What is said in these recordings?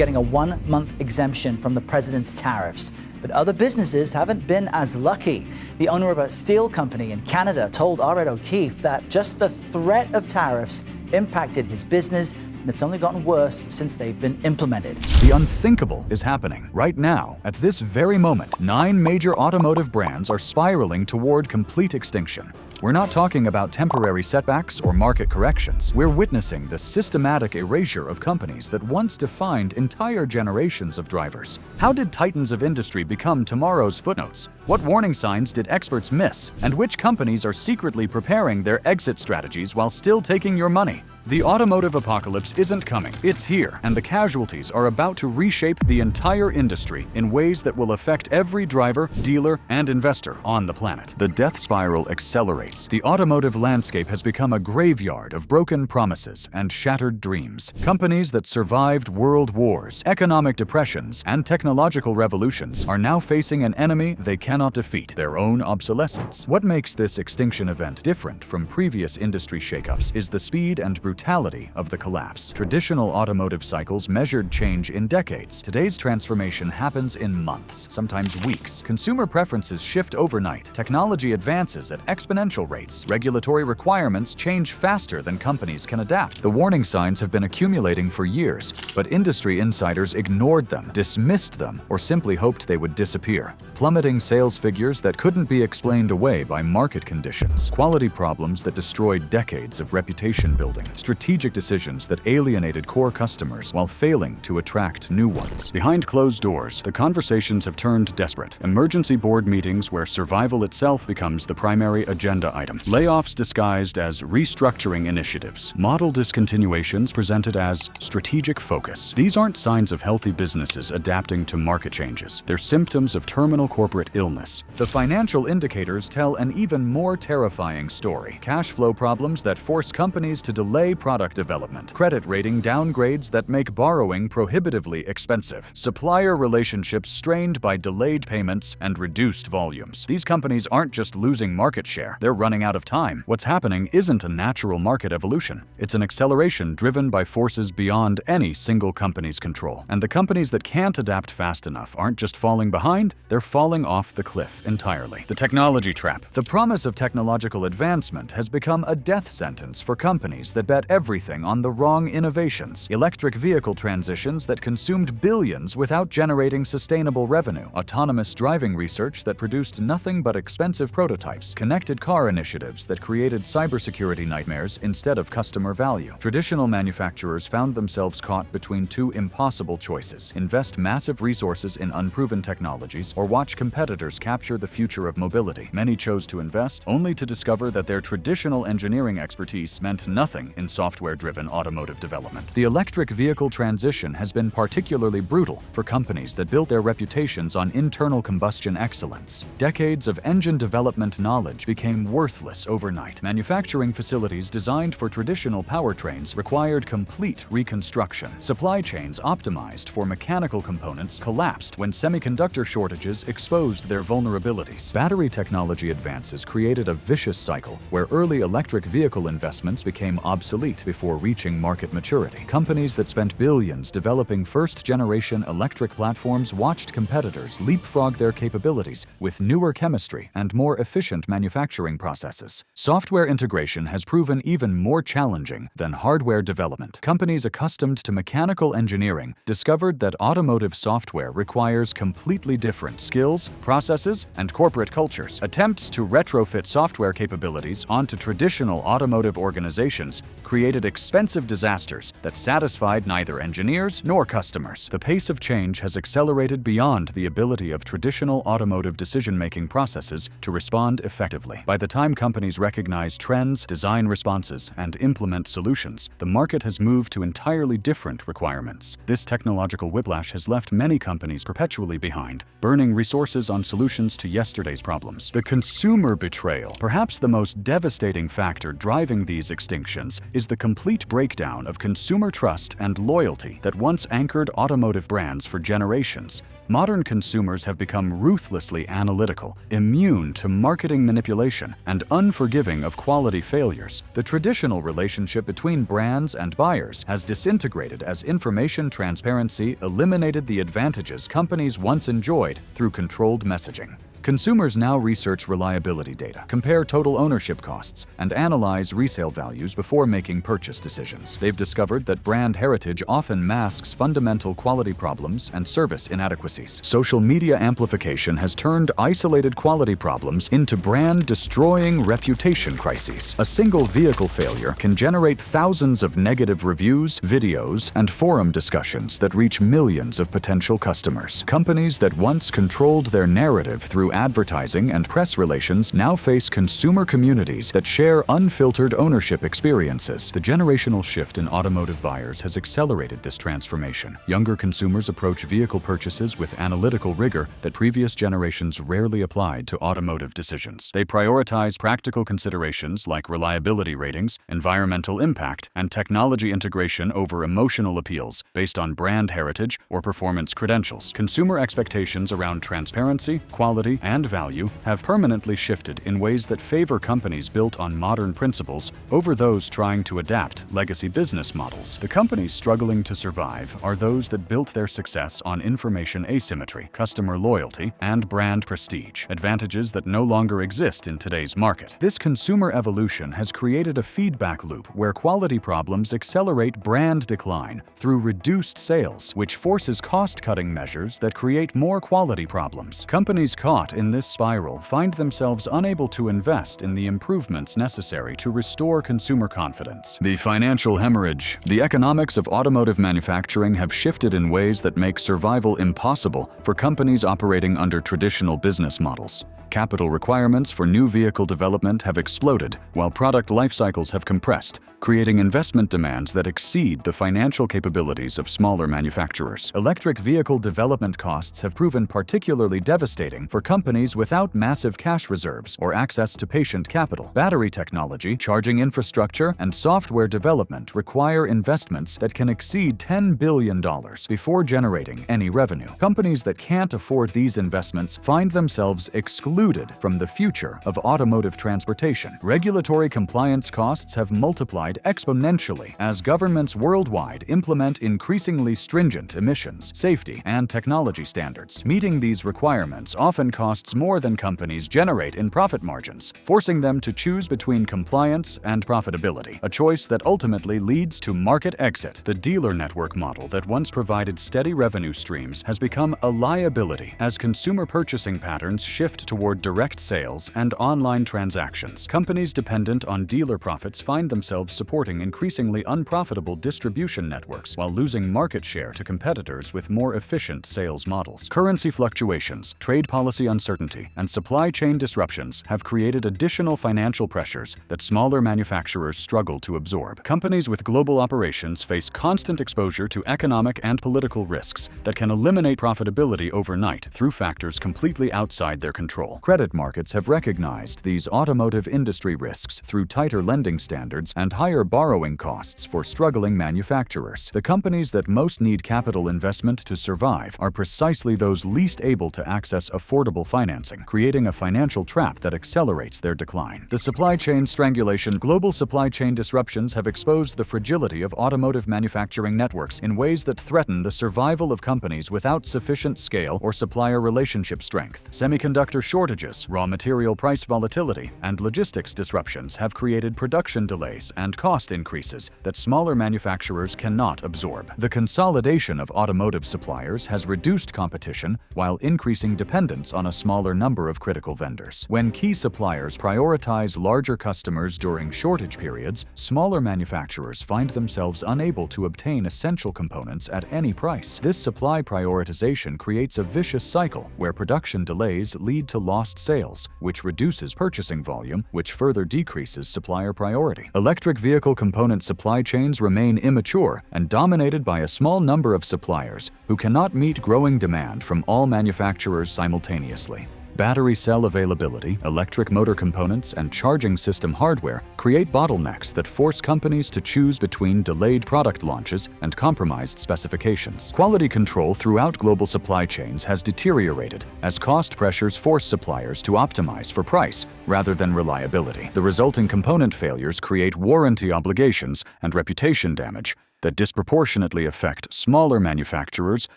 getting a 1-month exemption from the president's tariffs. But other businesses haven't been as lucky. The owner of a steel company in Canada told Red O'Keefe that just the threat of tariffs impacted his business, and it's only gotten worse since they've been implemented. The unthinkable is happening right now. At this very moment, 9 major automotive brands are spiraling toward complete extinction. We're not talking about temporary setbacks or market corrections. We're witnessing the systematic erasure of companies that once defined entire generations of drivers. How did titans of industry become tomorrow's footnotes? What warning signs did experts miss? And which companies are secretly preparing their exit strategies while still taking your money? The automotive apocalypse isn't coming, it's here, and the casualties are about to reshape the entire industry in ways that will affect every driver, dealer, and investor on the planet. The death spiral accelerates. The automotive landscape has become a graveyard of broken promises and shattered dreams. Companies that survived world wars, economic depressions, and technological revolutions are now facing an enemy they cannot defeat: their own obsolescence. What makes this extinction event different from previous industry shakeups is the speed and brutality of the collapse. Traditional automotive cycles measured change in decades. Today's transformation happens in months, sometimes weeks. Consumer preferences shift overnight. Technology advances at exponential rates. Regulatory requirements change faster than companies can adapt. The warning signs have been accumulating for years, but industry insiders ignored them, dismissed them, or simply hoped they would disappear. Plummeting sales figures that couldn't be explained away by market conditions. Quality problems that destroyed decades of reputation building. Strategic decisions that alienated core customers while failing to attract new ones. Behind closed doors, the conversations have turned desperate. Emergency board meetings where survival itself becomes the primary agenda item. Layoffs disguised as restructuring initiatives. Model discontinuations presented as strategic focus. These aren't signs of healthy businesses adapting to market changes. They're symptoms of terminal corporate illness. The financial indicators tell an even more terrifying story. Cash flow problems that force companies to delay product development, credit rating downgrades that make borrowing prohibitively expensive, supplier relationships strained by delayed payments and reduced volumes. These companies aren't just losing market share, they're running out of time. What's happening isn't a natural market evolution. It's an acceleration driven by forces beyond any single company's control. And the companies that can't adapt fast enough aren't just falling behind, they're falling off the cliff entirely. The technology trap. The promise of technological advancement has become a death sentence for companies that bet everything on the wrong innovations. Electric vehicle transitions that consumed billions without generating sustainable revenue. Autonomous driving research that produced nothing but expensive prototypes. Connected car initiatives that created cybersecurity nightmares instead of customer value. Traditional manufacturers found themselves caught between two impossible choices: invest massive resources in unproven technologies or watch competitors capture the future of mobility. Many chose to invest, only to discover that their traditional engineering expertise meant nothing in software-driven automotive development. The electric vehicle transition has been particularly brutal for companies that built their reputations on internal combustion excellence. Decades of engine development knowledge became worthless overnight. Manufacturing facilities designed for traditional powertrains required complete reconstruction. Supply chains optimized for mechanical components collapsed when semiconductor shortages exposed their vulnerabilities. Battery technology advances created a vicious cycle where early electric vehicle investments became obsolete before reaching market maturity. Companies that spent billions developing first-generation electric platforms watched competitors leapfrog their capabilities with newer chemistry and more efficient manufacturing processes. Software integration has proven even more challenging than hardware development. Companies accustomed to mechanical engineering discovered that automotive software requires completely different skills, processes, and corporate cultures. Attempts to retrofit software capabilities onto traditional automotive organizations created expensive disasters that satisfied neither engineers nor customers. The pace of change has accelerated beyond the ability of traditional automotive decision-making processes to respond effectively. By the time companies recognize trends, design responses, and implement solutions, the market has moved to entirely different requirements. This technological whiplash has left many companies perpetually behind, burning resources on solutions to yesterday's problems. The consumer betrayal, perhaps the most devastating factor driving these extinctions, is is the complete breakdown of consumer trust and loyalty that once anchored automotive brands for generations. Modern consumers have become ruthlessly analytical, immune to marketing manipulation, and unforgiving of quality failures. The traditional relationship between brands and buyers has disintegrated as information transparency eliminated the advantages companies once enjoyed through controlled messaging. Consumers now research reliability data, compare total ownership costs, and analyze resale values before making purchase decisions. They've discovered that brand heritage often masks fundamental quality problems and service inadequacies. Social media amplification has turned isolated quality problems into brand-destroying reputation crises. A single vehicle failure can generate thousands of negative reviews, videos, and forum discussions that reach millions of potential customers. Companies that once controlled their narrative through advertising and press relations now face consumer communities that share unfiltered ownership experiences. The generational shift in automotive buyers has accelerated this transformation. Younger consumers approach vehicle purchases with analytical rigor that previous generations rarely applied to automotive decisions. They prioritize practical considerations like reliability ratings, environmental impact, and technology integration over emotional appeals based on brand heritage or performance credentials. Consumer expectations around transparency, quality, and value have permanently shifted in ways that favor companies built on modern principles over those trying to adapt legacy business models. The companies struggling to survive are those that built their success on information asymmetry, customer loyalty, and brand prestige, advantages that no longer exist in today's market. This consumer evolution has created a feedback loop where quality problems accelerate brand decline through reduced sales, which forces cost-cutting measures that create more quality problems. Companies caught in this spiral find themselves unable to invest in the improvements necessary to restore consumer confidence. The financial hemorrhage. The economics of automotive manufacturing have shifted in ways that make survival impossible for companies operating under traditional business models. Capital requirements for new vehicle development have exploded, while product life cycles have compressed, creating investment demands that exceed the financial capabilities of smaller manufacturers. Electric vehicle development costs have proven particularly devastating for companies without massive cash reserves or access to patient capital. Battery technology, charging infrastructure, and software development require investments that can exceed $10 billion before generating any revenue. Companies that can't afford these investments find themselves excluded from the future of automotive transportation. Regulatory compliance costs have multiplied exponentially as governments worldwide implement increasingly stringent emissions, safety, and technology standards. Meeting these requirements often costs more than companies generate in profit margins, forcing them to choose between compliance and profitability, a choice that ultimately leads to market exit. The dealer network model that once provided steady revenue streams has become a liability as consumer purchasing patterns shift toward direct sales and online transactions. Companies dependent on dealer profits find themselves supporting increasingly unprofitable distribution networks while losing market share to competitors with more efficient sales models. Currency fluctuations, trade policy uncertainty, and supply chain disruptions have created additional financial pressures that smaller manufacturers struggle to absorb. Companies with global operations face constant exposure to economic and political risks that can eliminate profitability overnight through factors completely outside their control. Credit markets have recognized these automotive industry risks through tighter lending standards and higher borrowing costs for struggling manufacturers. The companies that most need capital investment to survive are precisely those least able to access affordable financing, creating a financial trap that accelerates their decline. The supply chain strangulation. Global supply chain disruptions have exposed the fragility of automotive manufacturing networks in ways that threaten the survival of companies without sufficient scale or supplier relationship strength. Semiconductor shortages, raw material price volatility, and logistics disruptions have created production delays and cost increases that smaller manufacturers cannot absorb. The consolidation of automotive suppliers has reduced competition while increasing dependence on a smaller number of critical vendors. When key suppliers prioritize larger customers during shortage periods, smaller manufacturers find themselves unable to obtain essential components at any price. This supply prioritization creates a vicious cycle where production delays lead to lost sales, which reduces purchasing volume, which further decreases supplier priority. Electric vehicle component supply chains remain immature and dominated by a small number of suppliers who cannot meet growing demand from all manufacturers simultaneously. Battery cell availability, electric motor components, and charging system hardware create bottlenecks that force companies to choose between delayed product launches and compromised specifications. Quality control throughout global supply chains has deteriorated as cost pressures force suppliers to optimize for price rather than reliability. The resulting component failures create warranty obligations and reputation damage that disproportionately affect smaller manufacturers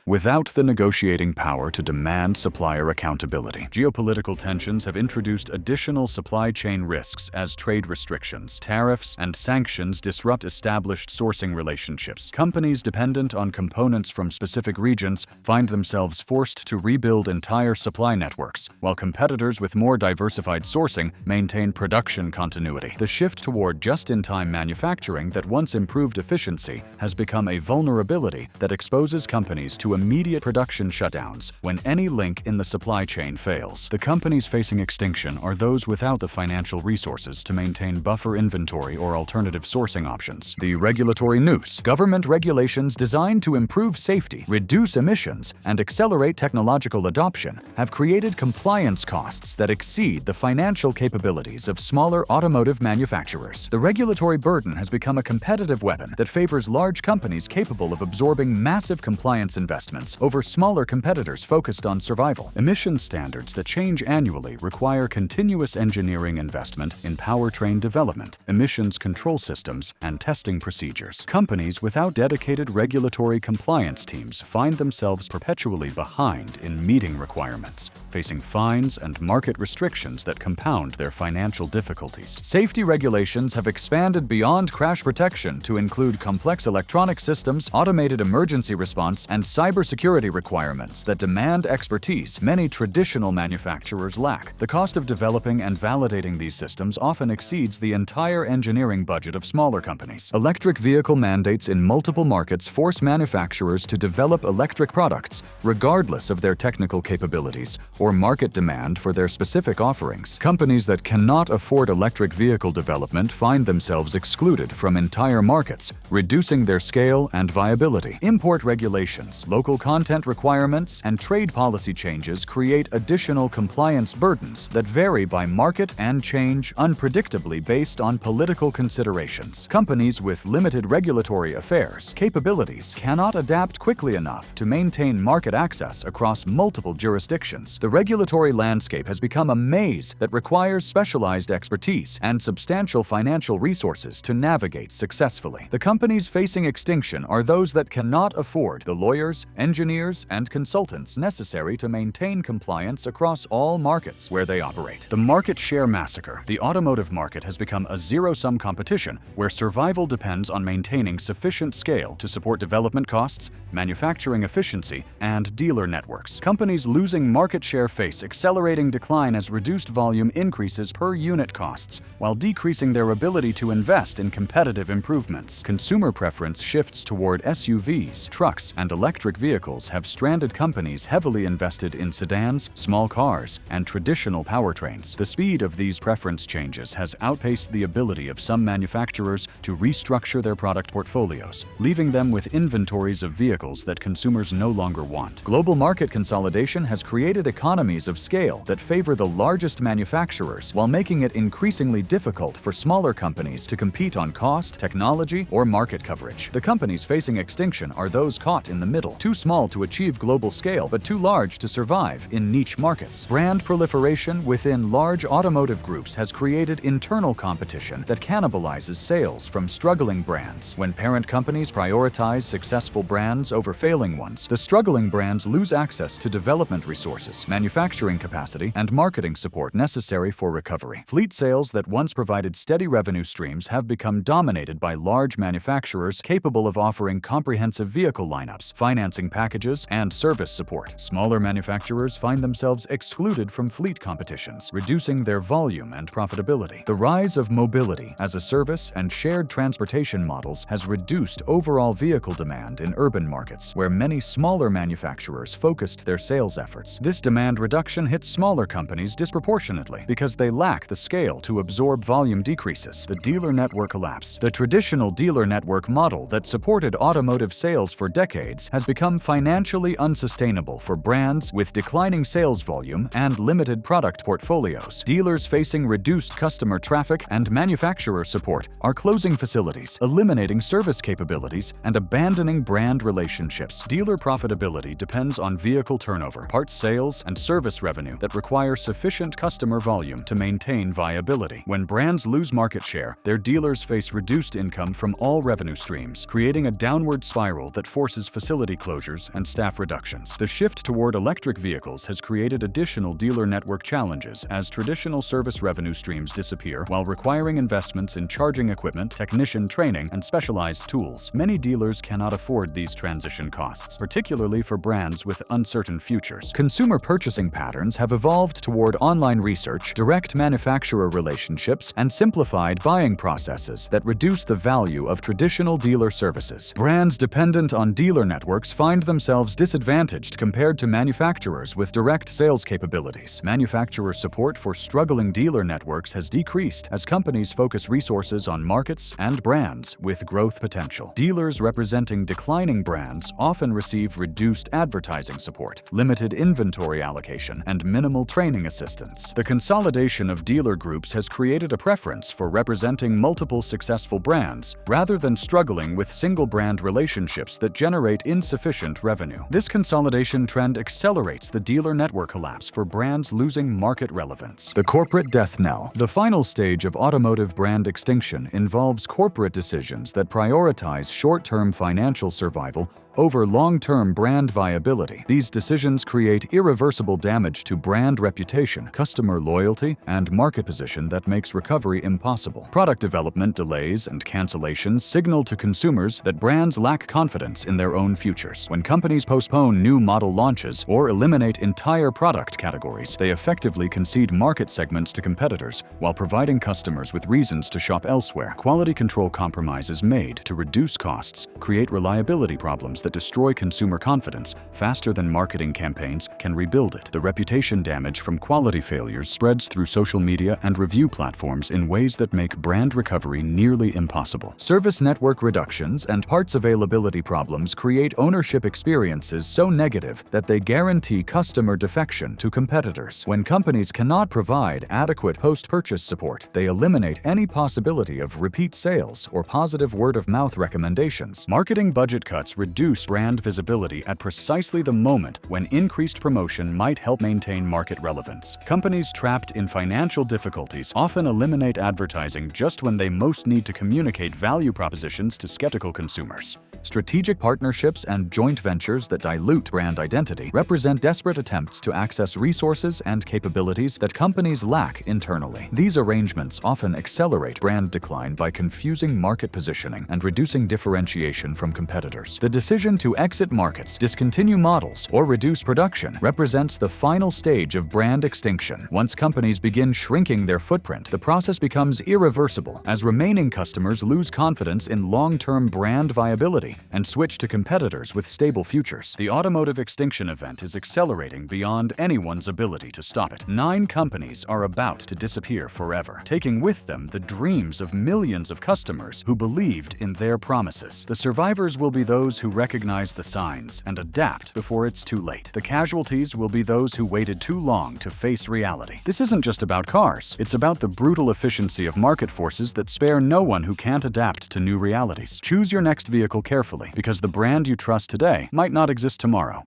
without the negotiating power to demand supplier accountability. Geopolitical tensions have introduced additional supply chain risks as trade restrictions, tariffs, and sanctions disrupt established sourcing relationships. Companies dependent on components from specific regions find themselves forced to rebuild entire supply networks, while competitors with more diversified sourcing maintain production continuity. The shift toward just-in-time manufacturing that once improved efficiency has become a vulnerability that exposes companies to immediate production shutdowns when any link in the supply chain fails. The companies facing extinction are those without the financial resources to maintain buffer inventory or alternative sourcing options. The regulatory noose: government regulations designed to improve safety, reduce emissions, and accelerate technological adoption have created compliance costs that exceed the financial capabilities of smaller automotive manufacturers. The regulatory burden has become a competitive weapon that favors large companies capable of absorbing massive compliance investments over smaller competitors focused on survival. Emission standards that change annually require continuous engineering investment in powertrain development, emissions control systems, and testing procedures. Companies without dedicated regulatory compliance teams find themselves perpetually behind in meeting requirements, facing fines and market restrictions that compound their financial difficulties. Safety regulations have expanded beyond crash protection to include complex electronic systems, automated emergency response, and cybersecurity requirements that demand expertise many traditional manufacturers lack. The cost of developing and validating these systems often exceeds the entire engineering budget of smaller companies. Electric vehicle mandates in multiple markets force manufacturers to develop electric products regardless of their technical capabilities or market demand for their specific offerings. Companies that cannot afford electric vehicle development find themselves excluded from entire markets, reducing their scale and viability. Import regulations, local content requirements, and trade policy changes create additional compliance burdens that vary by market and change unpredictably based on political considerations. Companies with limited regulatory affairs capabilities cannot adapt quickly enough to maintain market access across multiple jurisdictions. The regulatory landscape has become a maze that requires specialized expertise and substantial financial resources to navigate successfully. The companies facing extinction are those that cannot afford the lawyers, engineers, and consultants necessary to maintain compliance across all markets where they operate. The market share massacre. The automotive market has become a zero-sum competition where survival depends on maintaining sufficient scale to support development costs, manufacturing efficiency, and dealer networks. Companies losing market share face accelerating decline as reduced volume increases per unit costs, while decreasing their ability to invest in competitive improvements. Consumer preference shifts toward SUVs, trucks, and electric vehicles have stranded companies heavily invested in sedans, small cars, and traditional powertrains. The speed of these preference changes has outpaced the ability of some manufacturers to restructure their product portfolios, leaving them with inventories of vehicles that consumers no longer want. Global market consolidation has created economies of scale that favor the largest manufacturers while making it increasingly difficult for smaller companies to compete on cost, technology, or market coverage. The companies facing extinction are those caught in the middle, too small to achieve global scale but too large to survive in niche markets. Brand proliferation within large automotive groups has created internal competition that cannibalizes sales from struggling brands. When parent companies prioritize successful brands over failing ones, the struggling brands lose access to development resources, manufacturing capacity, and marketing support necessary for recovery. Fleet sales that once provided steady revenue streams have become dominated by large manufacturers capable of offering comprehensive vehicle lineups, financing packages, and service support. Smaller manufacturers find themselves excluded from fleet competitions, reducing their volume and profitability. The rise of mobility as a service and shared transportation models has reduced overall vehicle demand in urban markets, where many smaller manufacturers focused their sales efforts. This demand reduction hits smaller companies disproportionately because they lack the scale to absorb volume decreases. The dealer network collapse. The traditional dealer network model model that supported automotive sales for decades has become financially unsustainable for brands with declining sales volume and limited product portfolios. Dealers facing reduced customer traffic and manufacturer support are closing facilities, eliminating service capabilities, and abandoning brand relationships. Dealer profitability depends on vehicle turnover, parts sales, and service revenue that require sufficient customer volume to maintain viability. When brands lose market share, their dealers face reduced income from all revenue streams, creating a downward spiral that forces facility closures and staff reductions. The shift toward electric vehicles has created additional dealer network challenges as traditional service revenue streams disappear while requiring investments in charging equipment, technician training, and specialized tools. Many dealers cannot afford these transition costs, particularly for brands with uncertain futures. Consumer purchasing patterns have evolved toward online research, direct manufacturer relationships, and simplified buying processes that reduce the value of traditional dealer services. Brands dependent on dealer networks find themselves disadvantaged compared to manufacturers with direct sales capabilities. Manufacturer support for struggling dealer networks has decreased as companies focus resources on markets and brands with growth potential. Dealers representing declining brands often receive reduced advertising support, limited inventory allocation, and minimal training assistance. The consolidation of dealer groups has created a preference for representing multiple successful brands rather than struggling with single brand relationships that generate insufficient revenue. This consolidation trend accelerates the dealer network collapse for brands losing market relevance. The corporate death knell. The final stage of automotive brand extinction involves corporate decisions that prioritize short-term financial survival over long-term brand viability. These decisions create irreversible damage to brand reputation, customer loyalty, and market position that makes recovery impossible. Product development delays and cancellations signal to consumers that brands lack confidence in their own futures. When companies postpone new model launches or eliminate entire product categories, they effectively concede market segments to competitors while providing customers with reasons to shop elsewhere. Quality control compromises made to reduce costs create reliability problems that destroy consumer confidence faster than marketing campaigns can rebuild it. The reputation damage from quality failures spreads through social media and review platforms in ways that make brand recovery nearly impossible. Service network reductions and parts availability problems create ownership experiences so negative that they guarantee customer defection to competitors. When companies cannot provide adequate post-purchase support, they eliminate any possibility of repeat sales or positive word-of-mouth recommendations. Marketing budget cuts reduce brand visibility at precisely the moment when increased promotion might help maintain market relevance. Companies trapped in financial difficulties often eliminate advertising just when they most need to communicate value propositions to skeptical consumers. Strategic partnerships and joint ventures that dilute brand identity represent desperate attempts to access resources and capabilities that companies lack internally. These arrangements often accelerate brand decline by confusing market positioning and reducing differentiation from competitors. The decision to exit markets, discontinue models, or reduce production represents the final stage of brand extinction. Once companies begin shrinking their footprint, the process becomes irreversible as remaining customers lose confidence in long-term brand viability and switch to competitors with stable futures. The automotive extinction event is accelerating beyond anyone's ability to stop it. 9 companies are about to disappear forever, taking with them the dreams of millions of customers who believed in their promises. The survivors will be those who recognize the signs and adapt before it's too late. The casualties will be those who waited too long to face reality. This isn't just about cars. It's about the brutal efficiency of market forces that spare no one who can't adapt to new realities. Choose your next vehicle carefully, because the brand you trust today might not exist tomorrow.